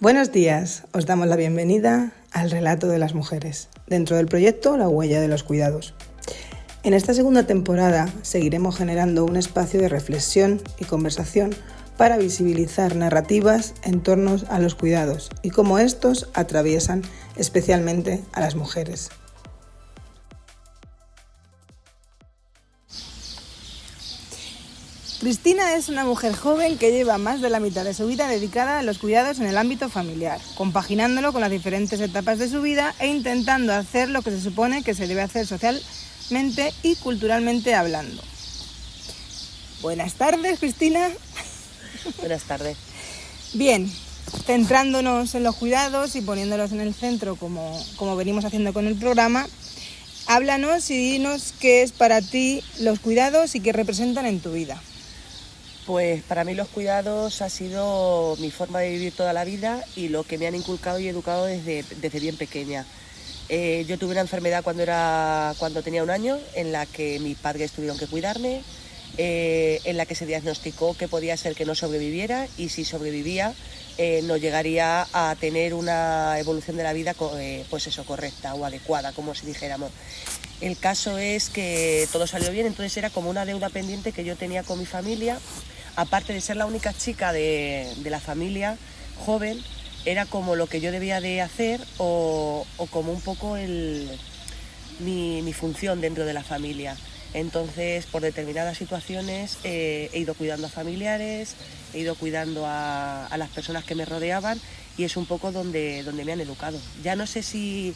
Buenos días, os damos la bienvenida al Relato de las Mujeres, dentro del proyecto La Huella de los Cuidados. En esta segunda temporada seguiremos generando un espacio de reflexión y conversación para visibilizar narrativas en torno a los cuidados y cómo estos atraviesan especialmente a las mujeres. Cristina es una mujer joven que lleva más de la mitad de su vida dedicada a los cuidados en el ámbito familiar, compaginándolo con las diferentes etapas de su vida e intentando hacer lo que se supone que se debe hacer socialmente y culturalmente hablando. Buenas tardes, Cristina. Buenas tardes. Bien, centrándonos en los cuidados y poniéndolos en el centro como venimos haciendo con el programa, háblanos y dinos qué es para ti los cuidados y qué representan en tu vida. Pues para mí los cuidados ha sido mi forma de vivir toda la vida y lo que me han inculcado y educado desde bien pequeña. Yo tuve una enfermedad cuando tenía 1 año, en la que mis padres tuvieron que cuidarme, en la que se diagnosticó que podía ser que no sobreviviera y si sobrevivía no llegaría a tener una evolución de la vida correcta o adecuada, como si dijéramos. El caso es que todo salió bien, entonces era como una deuda pendiente que yo tenía con mi familia. Aparte de ser la única chica de la familia joven, era como lo que yo debía de hacer o como un poco mi función dentro de la familia. Entonces, por determinadas situaciones, he ido cuidando a familiares, he ido cuidando a las personas que me rodeaban y es un poco donde me han educado. Ya no sé si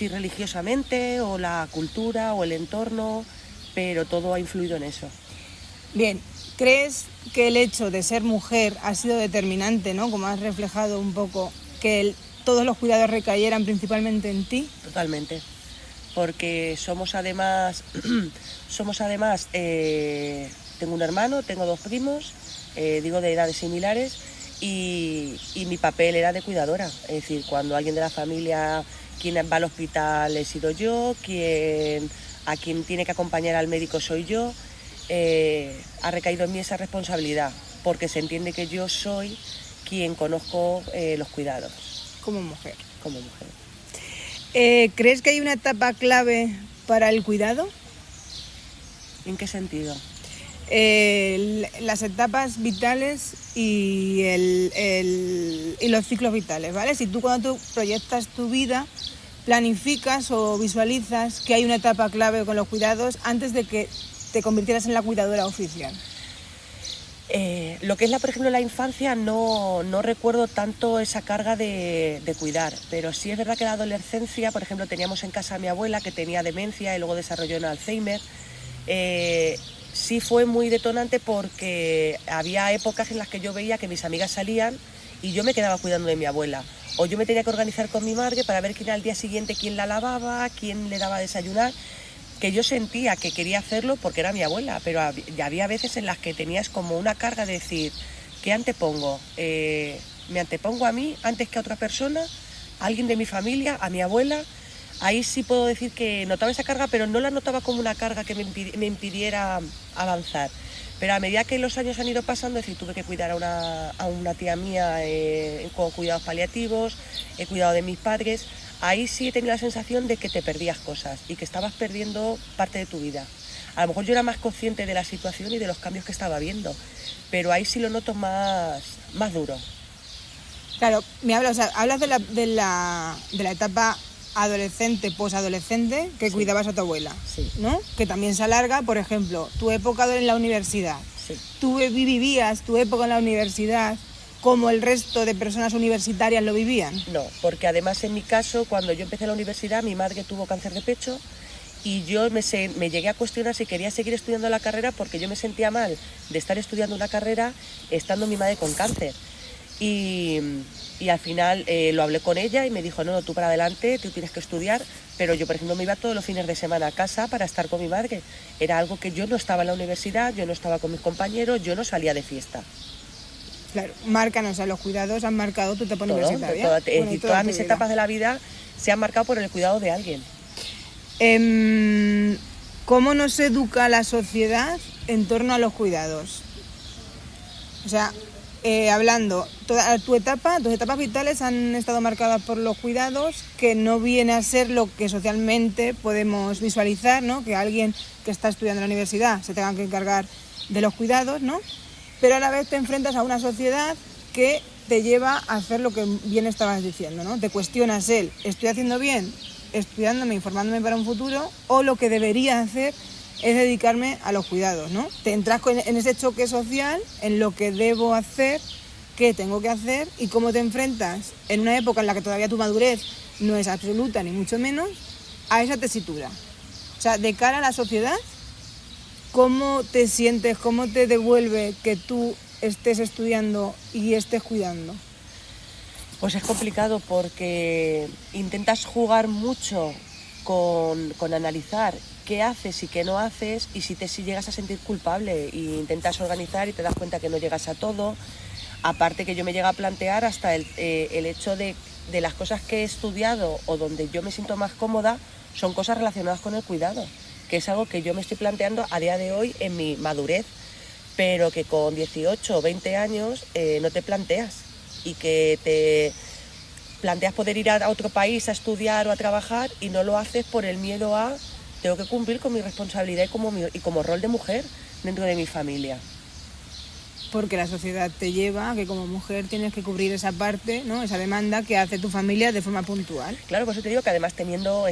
religiosamente o la cultura o el entorno, pero todo ha influido en eso. Bien, ¿crees que el hecho de ser mujer ha sido determinante, ¿no? Como has reflejado un poco, que todos los cuidados recayeran principalmente en ti? Totalmente, porque somos además, tengo un hermano, tengo 2 primos, digo de edades similares, y mi papel era de cuidadora, es decir, cuando alguien de la familia, quien va al hospital he sido yo, a quien tiene que acompañar al médico soy yo. Ha recaído en mí esa responsabilidad, porque se entiende que yo soy quien conozco los cuidados. Como mujer. Como mujer. ¿Crees que hay una etapa clave para el cuidado? ¿En qué sentido? Las etapas vitales y los ciclos vitales, ¿vale? Si tú cuando tú proyectas tu vida, planificas o visualizas que hay una etapa clave con los cuidados antes de que te convirtieras en la cuidadora oficial. Lo que es, por ejemplo, la infancia, no recuerdo tanto esa carga de cuidar, pero sí es verdad que la adolescencia, por ejemplo, teníamos en casa a mi abuela que tenía demencia y luego desarrolló un Alzheimer. Sí fue muy detonante porque había épocas en las que yo veía que mis amigas salían y yo me quedaba cuidando de mi abuela. O yo me tenía que organizar con mi madre para ver quién al día siguiente quién la lavaba, quién le daba a desayunar, que yo sentía que quería hacerlo porque era mi abuela, pero había veces en las que tenías como una carga de decir, ¿qué antepongo? ¿Me antepongo a mí antes que a otra persona? ¿A alguien de mi familia? ¿A mi abuela? Ahí sí puedo decir que notaba esa carga, pero no la notaba como una carga que me impidiera avanzar. Pero a medida que los años han ido pasando, es decir, tuve que cuidar a una tía mía con cuidados paliativos, he cuidado de mis padres, ahí sí he tenido la sensación de que te perdías cosas y que estabas perdiendo parte de tu vida. A lo mejor yo era más consciente de la situación y de los cambios que estaba viendo, pero ahí sí lo noto más duro. Claro, hablas de la etapa adolescente, posadolescente, que sí, cuidabas a tu abuela, sí, ¿no? Que también se alarga, por ejemplo, tu época en la universidad. Sí. ¿Tú vivías tu época en la universidad como el resto de personas universitarias lo vivían? No, porque además en mi caso, cuando yo empecé la universidad, mi madre tuvo cáncer de pecho y yo me llegué a cuestionar si quería seguir estudiando la carrera porque yo me sentía mal de estar estudiando una carrera estando mi madre con cáncer. Y al final lo hablé con ella y me dijo, no, tú para adelante, tú tienes que estudiar, pero yo, por ejemplo, me iba todos los fines de semana a casa para estar con mi madre. Era algo que yo no estaba en la universidad, yo no estaba con mis compañeros, yo no salía de fiesta. Claro, los cuidados han marcado tu etapa universitaria. Todas mis etapas de la vida se han marcado por el cuidado de alguien. ¿Cómo nos educa la sociedad en torno a los cuidados? O sea, hablando, tus etapas vitales han estado marcadas por los cuidados, que no viene a ser lo que socialmente podemos visualizar, ¿no? Que alguien que está estudiando en la universidad se tenga que encargar de los cuidados, ¿no? Pero a la vez te enfrentas a una sociedad que te lleva a hacer lo que bien estabas diciendo, ¿no? Te cuestionas ¿estoy haciendo bien estudiándome, informándome para un futuro, o lo que debería hacer es dedicarme a los cuidados, ¿no? Te entras en ese choque social, en lo que debo hacer, qué tengo que hacer y cómo te enfrentas en una época en la que todavía tu madurez no es absoluta ni mucho menos, a esa tesitura. O sea, de cara a la sociedad, ¿cómo te sientes, cómo te devuelve que tú estés estudiando y estés cuidando? Pues es complicado porque intentas jugar mucho con analizar qué haces y qué no haces, y si llegas a sentir culpable e intentas organizar y te das cuenta que no llegas a todo. Aparte que yo me llega a plantear hasta el hecho de las cosas que he estudiado o donde yo me siento más cómoda son cosas relacionadas con el cuidado, que es algo que yo me estoy planteando a día de hoy en mi madurez, pero que con 18 o 20 años no te planteas, y que te planteas poder ir a otro país a estudiar o a trabajar y no lo haces por el miedo a tengo que cumplir con mi responsabilidad y como rol de mujer dentro de mi familia. Porque la sociedad te lleva a que como mujer tienes que cubrir esa parte, ¿no? Esa demanda que hace tu familia de forma puntual. Claro, por eso te digo que además teniendo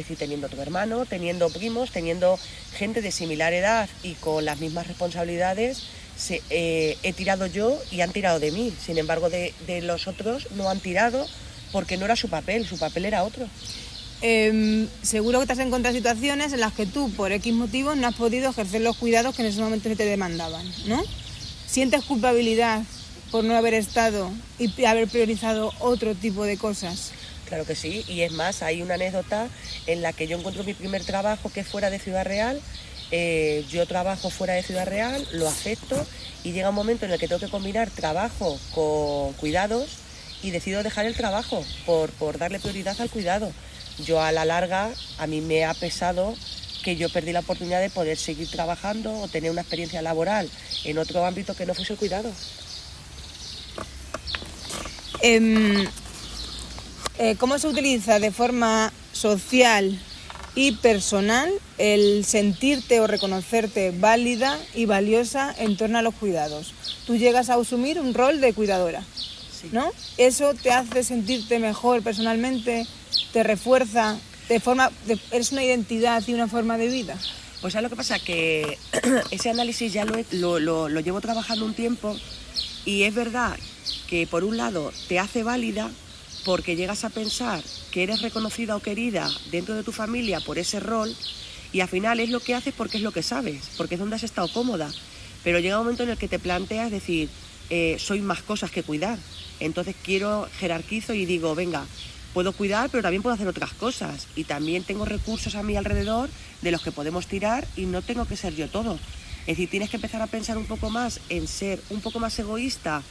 tu hermano, teniendo primos, teniendo gente de similar edad y con las mismas responsabilidades, he tirado yo y han tirado de mí. Sin embargo, de los otros no han tirado porque no era su papel era otro. Seguro que te has encontrado situaciones en las que tú, por X motivos, no has podido ejercer los cuidados que en ese momento se te demandaban, ¿no? ¿Sientes culpabilidad por no haber estado y haber priorizado otro tipo de cosas? Claro que sí, y es más, hay una anécdota en la que yo encuentro mi primer trabajo que es fuera de Ciudad Real. Yo trabajo fuera de Ciudad Real, lo acepto, y llega un momento en el que tengo que combinar trabajo con cuidados y decido dejar el trabajo por darle prioridad al cuidado. Yo a la larga, a mí me ha pesado que yo perdí la oportunidad de poder seguir trabajando o tener una experiencia laboral en otro ámbito que no fuese el cuidado. ¿Cómo se utiliza de forma social y personal el sentirte o reconocerte válida y valiosa en torno a los cuidados? Tú llegas a asumir un rol de cuidadora, sí, ¿no? ¿Eso te hace sentirte mejor personalmente? ¿Te refuerza? ¿Eres una identidad y una forma de vida? Pues ¿sabes lo que pasa? Que ese análisis ya lo llevo trabajando un tiempo, y es verdad que por un lado te hace válida porque llegas a pensar que eres reconocida o querida dentro de tu familia por ese rol, y al final es lo que haces porque es lo que sabes, porque es donde has estado cómoda. Pero llega un momento en el que te planteas decir, soy más cosas que cuidar, entonces jerarquizo y digo, venga, puedo cuidar, pero también puedo hacer otras cosas, y también tengo recursos a mi alrededor de los que podemos tirar, y no tengo que ser yo todo. Es decir, tienes que empezar a pensar un poco más en ser un poco más egoísta,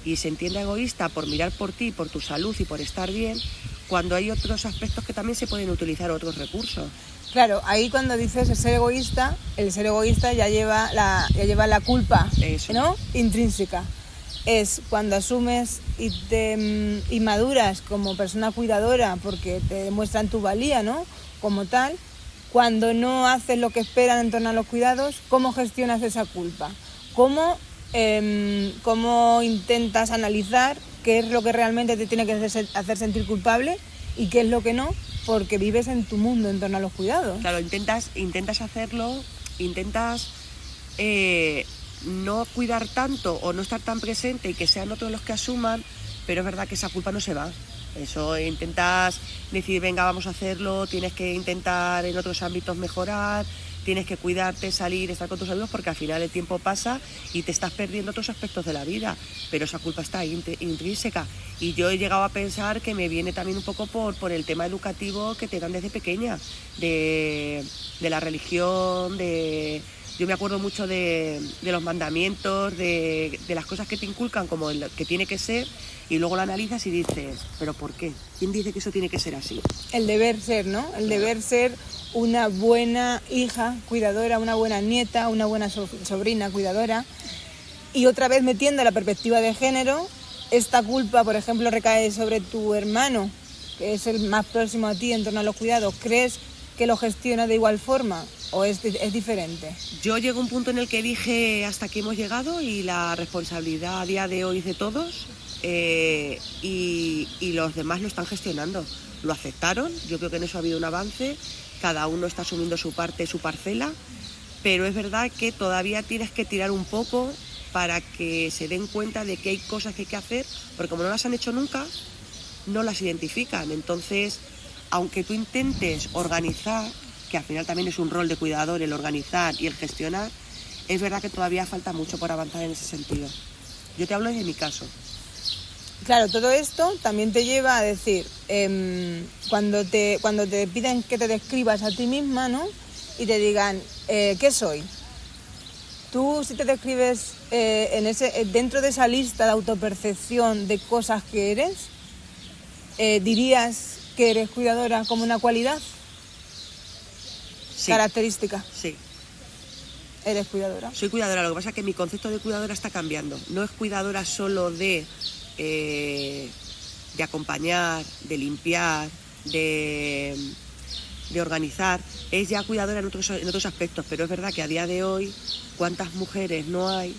y se entiende egoísta por mirar por ti, por tu salud y por estar bien, cuando hay otros aspectos que también se pueden utilizar otros recursos. Claro, ahí cuando dices el ser egoísta ya lleva la culpa, ¿no? Intrínseca. Es cuando asumes y maduras como persona cuidadora porque te demuestran tu valía, ¿no? Como tal, cuando no haces lo que esperan en torno a los cuidados, ¿cómo gestionas esa culpa? ¿Cómo intentas analizar qué es lo que realmente te tiene que hacer sentir culpable y qué es lo que no? Porque vives en tu mundo en torno a los cuidados. Claro, intentas hacerlo, no cuidar tanto o no estar tan presente y que sean otros los que asuman, pero es verdad que esa culpa no se va. Eso intentas decir, venga, vamos a hacerlo, tienes que intentar en otros ámbitos mejorar, tienes que cuidarte, salir, estar con tus amigos, porque al final el tiempo pasa y te estás perdiendo otros aspectos de la vida, pero esa culpa está ahí intrínseca. Y yo he llegado a pensar que me viene también un poco por el tema educativo que te dan desde pequeña, de la religión, yo me acuerdo mucho de los mandamientos, de las cosas que te inculcan como el que tiene que ser, y luego lo analizas y dices, ¿pero por qué? ¿Quién dice que eso tiene que ser así? El deber ser, ¿no? El deber ser una buena hija cuidadora, una buena nieta, una buena sobrina cuidadora. Y otra vez metiendo la perspectiva de género, esta culpa, por ejemplo, recae sobre tu hermano, que es el más próximo a ti en torno a los cuidados. ¿Crees que lo gestiona de igual forma o es diferente? Yo llego a un punto en el que dije hasta aquí hemos llegado y la responsabilidad a día de hoy es de todos, y los demás lo están gestionando. Lo aceptaron, yo creo que en eso ha habido un avance, cada uno está asumiendo su parte, su parcela, pero es verdad que todavía tienes que tirar un poco para que se den cuenta de que hay cosas que hay que hacer, porque como no las han hecho nunca, no las identifican. Entonces, aunque tú intentes organizar, que al final también es un rol de cuidador el organizar y el gestionar, es verdad que todavía falta mucho por avanzar en ese sentido. Yo te hablo de mi caso. Claro, todo esto también te lleva a decir, cuando te piden que te describas a ti misma, ¿no? Y te digan, ¿qué soy? Tú, si te describes dentro de esa lista de autopercepción de cosas que eres, ¿dirías que eres cuidadora como una cualidad? Sí. Característica. Sí. ¿Eres cuidadora? Soy cuidadora, lo que pasa es que mi concepto de cuidadora está cambiando. No es cuidadora solo de acompañar, de limpiar, de organizar, es ya cuidadora en otros aspectos, pero es verdad que a día de hoy, ¿cuántas mujeres no hay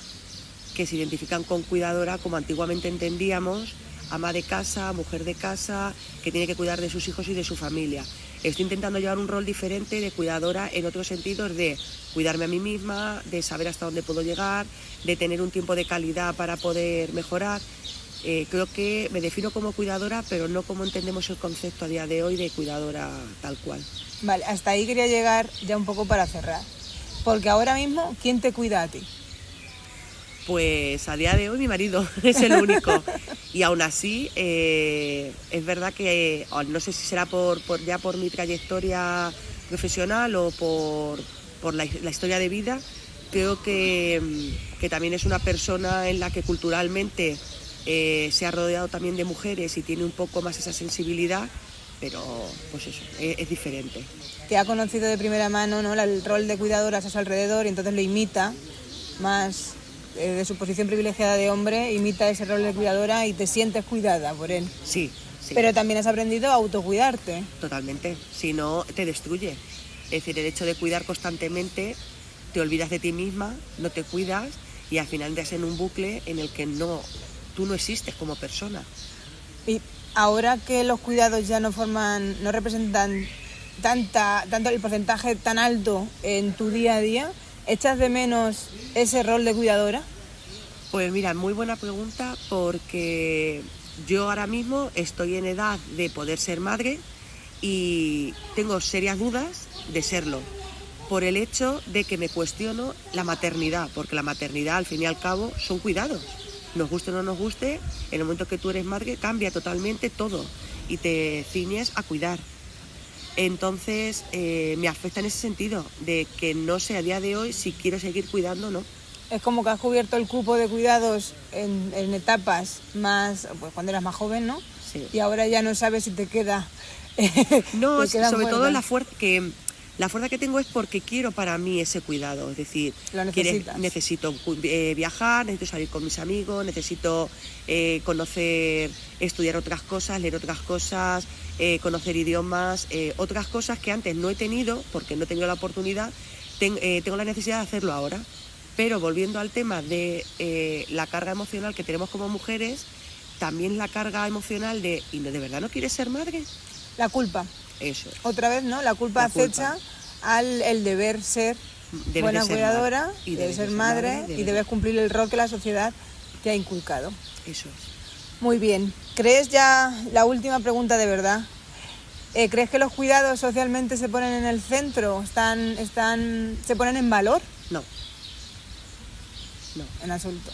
que se identifican con cuidadora como antiguamente entendíamos? Ama de casa, mujer de casa, que tiene que cuidar de sus hijos y de su familia. Estoy intentando llevar un rol diferente de cuidadora en otros sentidos, de cuidarme a mí misma, de saber hasta dónde puedo llegar, de tener un tiempo de calidad para poder mejorar. Creo que me defino como cuidadora, pero no como entendemos el concepto a día de hoy de cuidadora tal cual. Vale, hasta ahí quería llegar ya un poco para cerrar. Porque ahora mismo, ¿quién te cuida a ti? Pues a día de hoy mi marido es el único. Y aún así, es verdad que no sé si será por mi trayectoria profesional o por la historia de vida, creo que también es una persona en la que culturalmente se ha rodeado también de mujeres y tiene un poco más esa sensibilidad, pero pues eso, es diferente. Que ha conocido de primera mano, ¿no?, el rol de cuidadoras a su alrededor y entonces lo imita más de su posición privilegiada de hombre, imita ese rol de cuidadora y te sientes cuidada por él. Sí, sí. Pero también has aprendido a autocuidarte. Totalmente, si no te destruye. Es decir, el hecho de cuidar constantemente, te olvidas de ti misma, no te cuidas y al final entras en un bucle en el que tú no existes como persona. Y ahora que los cuidados ya no representan tanto el porcentaje tan alto en tu día a día, ¿echas de menos ese rol de cuidadora? Pues mira, muy buena pregunta, porque yo ahora mismo estoy en edad de poder ser madre y tengo serias dudas de serlo, por el hecho de que me cuestiono la maternidad, porque la maternidad al fin y al cabo son cuidados. Nos guste o no nos guste, en el momento que tú eres madre cambia totalmente todo y te ciñes a cuidar. Entonces me afecta en ese sentido, de que no sé a día de hoy si quiero seguir cuidando o no. Es como que has cubierto el cupo de cuidados en etapas más, pues cuando eras más joven, ¿no? Sí. Y ahora ya no sabes si te queda... No, sobre todo la fuerza que tengo es porque quiero para mí ese cuidado, es decir, necesito viajar, necesito salir con mis amigos, necesito conocer, estudiar otras cosas, leer otras cosas, conocer idiomas, otras cosas que antes no he tenido porque no he tenido la oportunidad, tengo la necesidad de hacerlo ahora. Pero volviendo al tema de la carga emocional que tenemos como mujeres, también la carga emocional ¿y de verdad no quieres ser madre? La culpa. Eso. Otra vez, ¿no? La culpa acecha el deber ser buena cuidadora, debes ser madre y debes cumplir el rol que la sociedad te ha inculcado. Eso es. Muy bien. ¿Crees, ya la última pregunta de verdad, crees que los cuidados socialmente se ponen en el centro? ¿Se ponen en valor? No. No. En absoluto.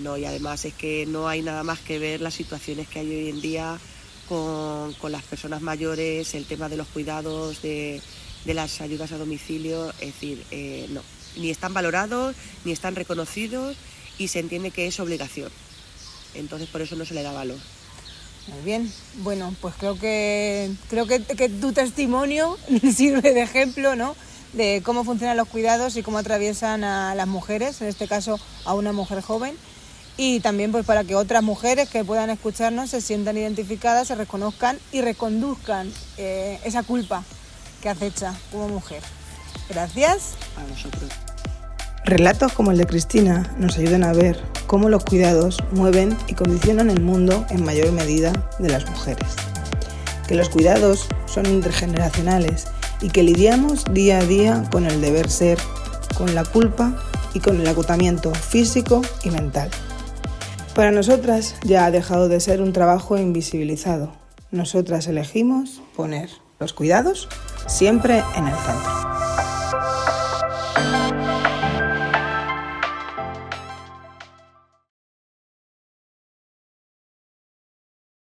No, y además es que no hay nada más que ver las situaciones que hay hoy en día con las personas mayores, el tema de los cuidados, de las ayudas a domicilio, es decir, no, ni están valorados, ni están reconocidos y se entiende que es obligación. Entonces por eso no se le da valor. Muy bien, bueno, pues creo que tu testimonio sirve de ejemplo, ¿no?, de cómo funcionan los cuidados y cómo atraviesan a las mujeres, en este caso a una mujer joven, y también pues para que otras mujeres que puedan escucharnos se sientan identificadas, se reconozcan y reconduzcan esa culpa que acecha como mujer. Gracias A vosotros. Relatos como el de Cristina nos ayudan a ver cómo los cuidados mueven y condicionan el mundo en mayor medida de las mujeres. Que los cuidados son intergeneracionales y que lidiamos día a día con el deber ser, con la culpa y con el agotamiento físico y mental. Para nosotras ya ha dejado de ser un trabajo invisibilizado. Nosotras elegimos poner los cuidados siempre en el centro.